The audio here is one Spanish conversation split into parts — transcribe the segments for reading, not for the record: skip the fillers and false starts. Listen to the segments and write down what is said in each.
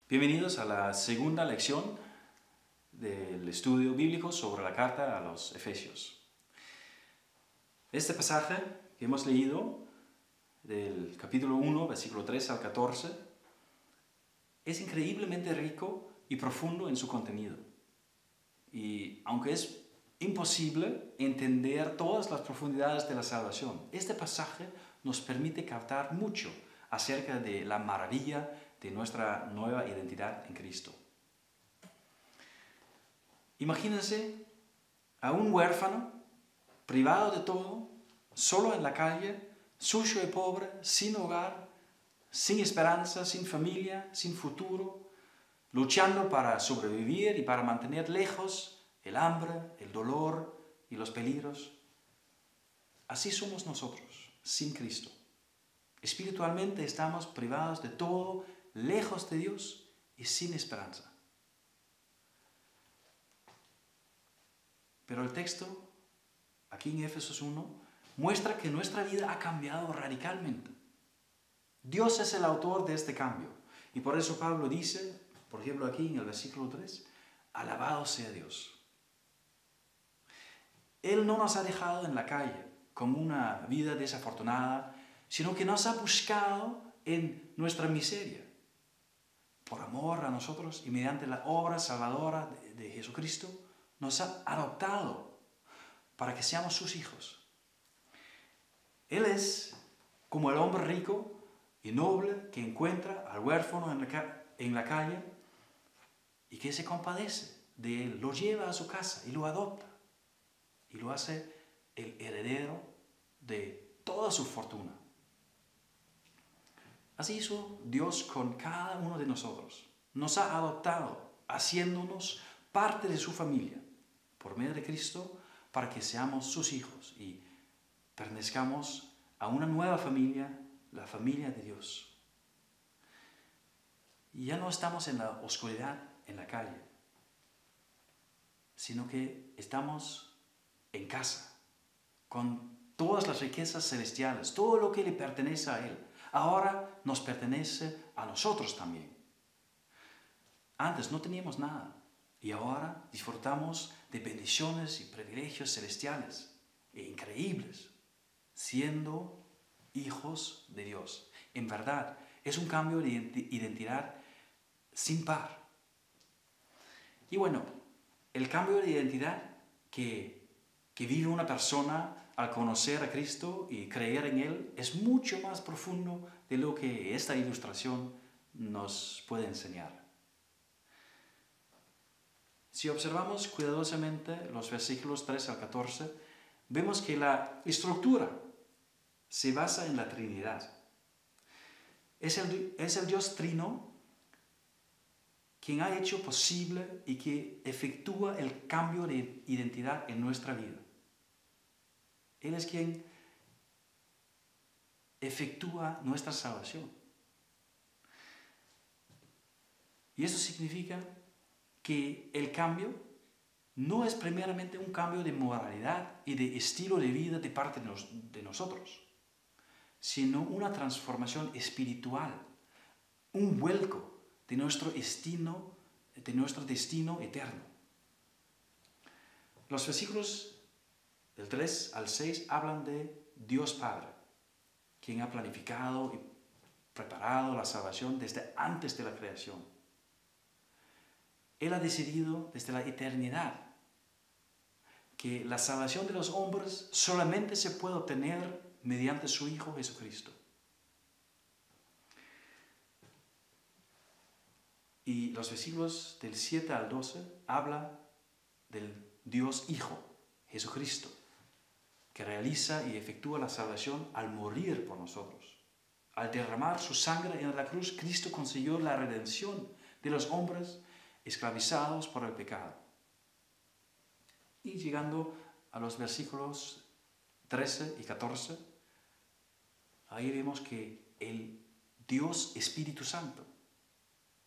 Bienvenidos a la segunda lección del estudio bíblico sobre la carta a los Efesios. Este pasaje que hemos leído, del capítulo 1, versículo 3 al 14, es increíblemente rico y profundo en su contenido. Y aunque es imposible entender todas las profundidades de la salvación, este pasaje nos permite captar mucho acerca de la maravilla de nuestra nueva identidad en Cristo. Imagínense a un huérfano, privado de todo, solo en la calle, sucio y pobre, sin hogar, sin esperanza, sin familia, sin futuro, luchando para sobrevivir y para mantener lejos el hambre, el dolor y los peligros. Así somos nosotros, sin Cristo. Espiritualmente estamos privados de todo, lejos de Dios y sin esperanza. Pero el texto, aquí en Efesios 1, muestra que nuestra vida ha cambiado radicalmente. Dios es el autor de este cambio. Y por eso Pablo dice, por ejemplo aquí en el versículo 3, alabado sea Dios. Él no nos ha dejado en la calle con una vida desafortunada, sino que nos ha buscado en nuestra miseria. Por amor a nosotros y mediante la obra salvadora de Jesucristo, nos ha adoptado para que seamos sus hijos. Él es como el hombre rico y noble que encuentra al huérfano en la calle y que se compadece de él, lo lleva a su casa y lo adopta y lo hace el heredero de toda su fortuna. Así hizo Dios con cada uno de nosotros. Nos ha adoptado, haciéndonos parte de su familia, por medio de Cristo, para que seamos sus hijos y pertenezcamos a una nueva familia, la familia de Dios. Y ya no estamos en la oscuridad, en la calle, sino que estamos en casa, con todas las riquezas celestiales, todo lo que le pertenece a Él. Ahora nos pertenece a nosotros también. Antes no teníamos nada y ahora disfrutamos de bendiciones y privilegios celestiales e increíbles, siendo hijos de Dios. En verdad, es un cambio de identidad sin par. Y bueno, el cambio de identidad que vive una persona al conocer a Cristo y creer en Él es mucho más profundo de lo que esta ilustración nos puede enseñar. Si observamos cuidadosamente los versículos 3 al 14, vemos que la estructura se basa en la Trinidad. Es el Dios Trino quien ha hecho posible y que efectúa el cambio de identidad en nuestra vida. Él es quien efectúa nuestra salvación. Y eso significa que el cambio no es primeramente un cambio de moralidad y de estilo de vida de parte de nosotros, sino una transformación espiritual, un vuelco de nuestro destino eterno. Los versículos del 3 al 6 hablan de Dios Padre, quien ha planificado y preparado la salvación desde antes de la creación. Él ha decidido desde la eternidad que la salvación de los hombres solamente se puede obtener mediante su Hijo Jesucristo. Y los versículos del 7 al 12 hablan del Dios Hijo, Jesucristo, que realiza y efectúa la salvación al morir por nosotros. Al derramar su sangre en la cruz, Cristo consiguió la redención de los hombres esclavizados por el pecado. Y llegando a los versículos 13 y 14, ahí vemos que el Dios Espíritu Santo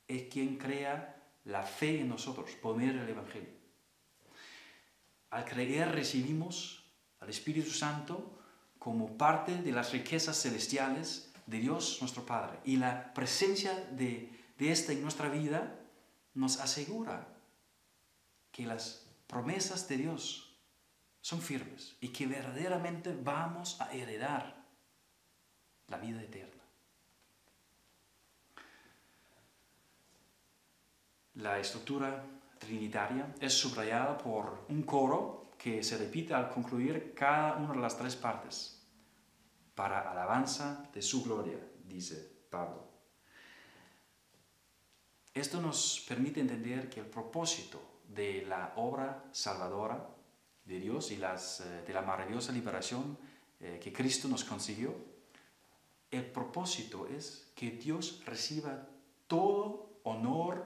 es quien crea la fe en nosotros por medio del Evangelio. Al creer recibimos al Espíritu Santo como parte de las riquezas celestiales de Dios nuestro Padre. Y la presencia de de esta en nuestra vida nos asegura que las promesas de Dios son firmes y que verdaderamente vamos a heredar la vida eterna. La estructura trinitaria es subrayada por un coro que se repite al concluir cada una de las tres partes. Para alabanza de su gloria, dice Pablo. Esto nos permite entender que el propósito de la obra salvadora de Dios y de la maravillosa liberación que Cristo nos consiguió, el propósito es que Dios reciba todo honor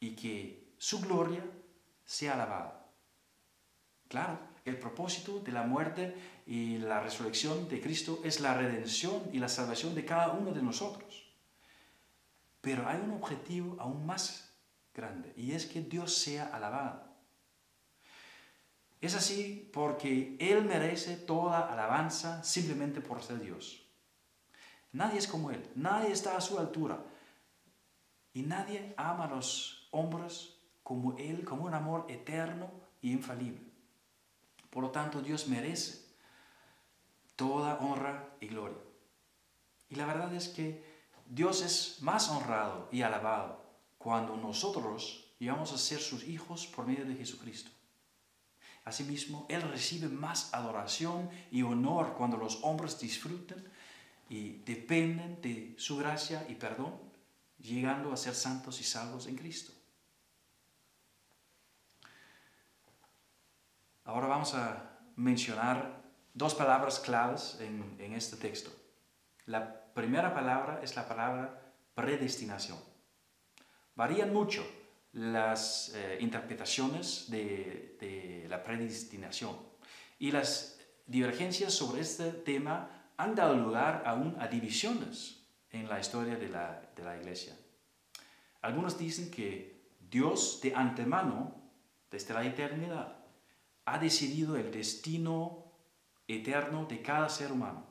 y que su gloria sea alabada. Claro, el propósito de la muerte y la resurrección de Cristo es la redención y la salvación de cada uno de nosotros. Pero hay un objetivo aún más grande, y es que Dios sea alabado. Es así porque Él merece toda alabanza simplemente por ser Dios. Nadie es como Él, nadie está a su altura, y nadie ama a los hombres como Él, como un amor eterno e infalible. Por lo tanto, Dios merece toda honra y gloria. Y la verdad es que Dios es más honrado y alabado cuando nosotros llegamos a ser sus hijos por medio de Jesucristo. Asimismo, Él recibe más adoración y honor cuando los hombres disfrutan y dependen de su gracia y perdón, llegando a ser santos y salvos en Cristo. Ahora vamos a mencionar dos palabras claves en este texto. La primera palabra es la palabra predestinación. Varían mucho las interpretaciones de la predestinación y las divergencias sobre este tema han dado lugar aún a divisiones en la historia de la Iglesia. Algunos dicen que Dios de antemano, desde la eternidad, ha decidido el destino eterno de cada ser humano,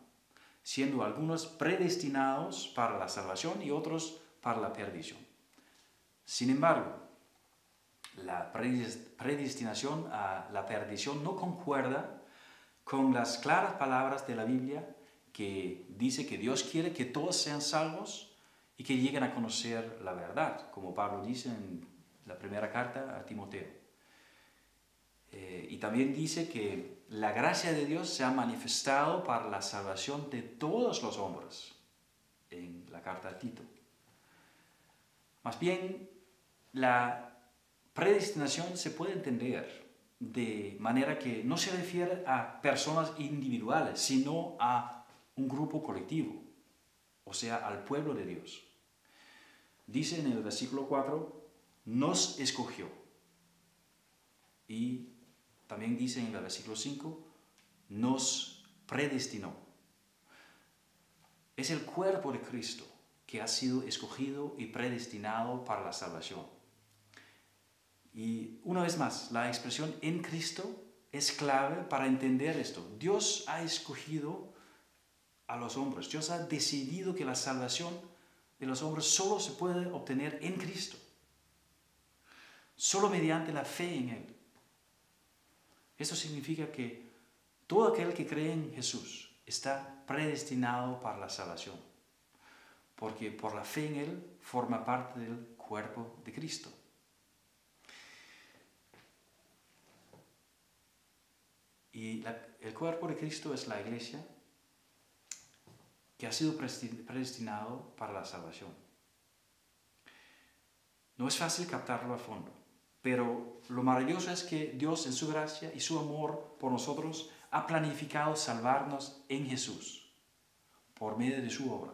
siendo algunos predestinados para la salvación y otros para la perdición. Sin embargo, la predestinación a la perdición no concuerda con las claras palabras de la Biblia que dice que Dios quiere que todos sean salvos y que lleguen a conocer la verdad, como Pablo dice en la primera carta a Timoteo. Y también dice que la gracia de Dios se ha manifestado para la salvación de todos los hombres, en la carta a Tito. Más bien, la predestinación se puede entender de manera que no se refiere a personas individuales, sino a un grupo colectivo, o sea, al pueblo de Dios. Dice en el versículo 4, nos escogió. Y también dice en el versículo 5, nos predestinó. Es el cuerpo de Cristo que ha sido escogido y predestinado para la salvación. Y una vez más, la expresión en Cristo es clave para entender esto. Dios ha escogido a los hombres. Dios ha decidido que la salvación de los hombres solo se puede obtener en Cristo. Solo mediante la fe en Él. Esto significa que todo aquel que cree en Jesús está predestinado para la salvación. Porque por la fe en Él forma parte del cuerpo de Cristo. Y el cuerpo de Cristo es la iglesia que ha sido predestinado para la salvación. No es fácil captarlo a fondo, pero lo maravilloso es que Dios en su gracia y su amor por nosotros ha planificado salvarnos en Jesús por medio de su obra,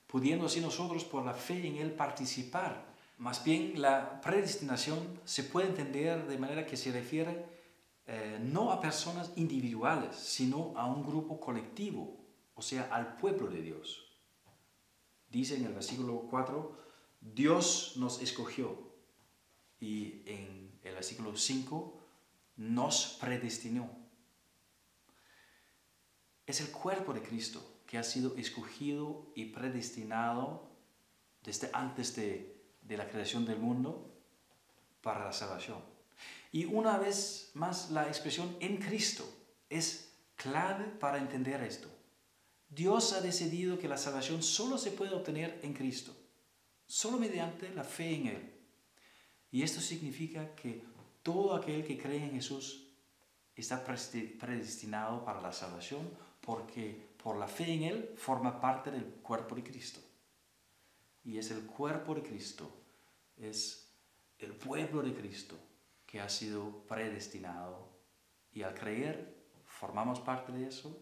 pudiendo así nosotros por la fe en Él participar. Más bien la predestinación se puede entender de manera que se refiere no a personas individuales, sino a un grupo colectivo, o sea, al pueblo de Dios. Dice en el versículo 4, Dios nos escogió. Y en el versículo 5, nos predestinó. Es el cuerpo de Cristo que ha sido escogido y predestinado desde antes de la creación del mundo para la salvación. Y una vez más, la expresión en Cristo es clave para entender esto. Dios ha decidido que la salvación solo se puede obtener en Cristo, solo mediante la fe en Él. Y esto significa que todo aquel que cree en Jesús está predestinado para la salvación porque por la fe en Él forma parte del cuerpo de Cristo. Y es el cuerpo de Cristo, es el pueblo de Cristo que ha sido predestinado. Y al creer formamos parte de eso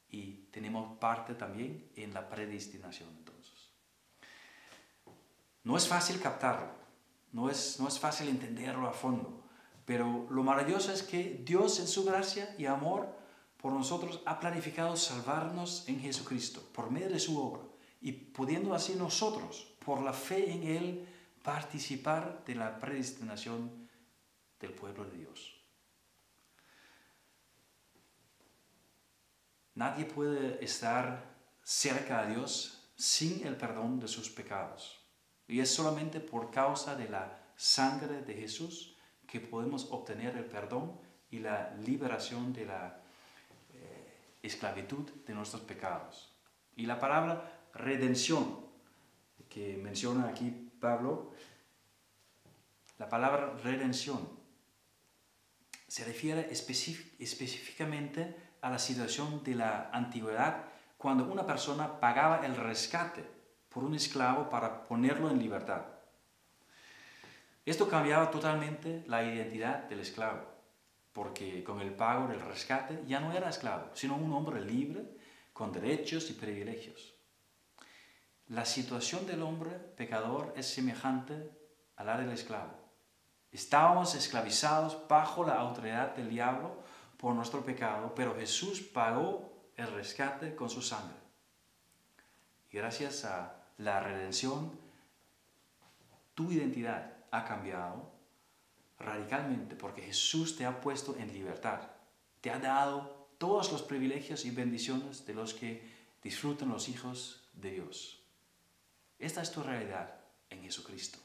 y tenemos parte también en la predestinación entonces. No es fácil captarlo, no es fácil entenderlo a fondo, pero lo maravilloso es que Dios en su gracia y amor por nosotros ha planificado salvarnos en Jesucristo por medio de su obra y pudiendo así nosotros, por la fe en Él, participar de la predestinación del pueblo de Dios. Nadie puede estar cerca a Dios sin el perdón de sus pecados. Y es solamente por causa de la sangre de Jesús que podemos obtener el perdón y la liberación de la esclavitud de nuestros pecados. Y la palabra redención que menciona aquí Pablo, la palabra redención se refiere específicamente a la situación de la antigüedad cuando una persona pagaba el rescate por un esclavo para ponerlo en libertad. Esto cambiaba totalmente la identidad del esclavo, porque con el pago del rescate ya no era esclavo, sino un hombre libre con derechos y privilegios. La situación del hombre pecador es semejante a la del esclavo. Estábamos esclavizados bajo la autoridad del diablo por nuestro pecado, pero Jesús pagó el rescate con su sangre. Y gracias a la redención, tu identidad ha cambiado radicalmente porque Jesús te ha puesto en libertad. Te ha dado todos los privilegios y bendiciones de los que disfrutan los hijos de Dios. Esta es tu realidad en Jesucristo.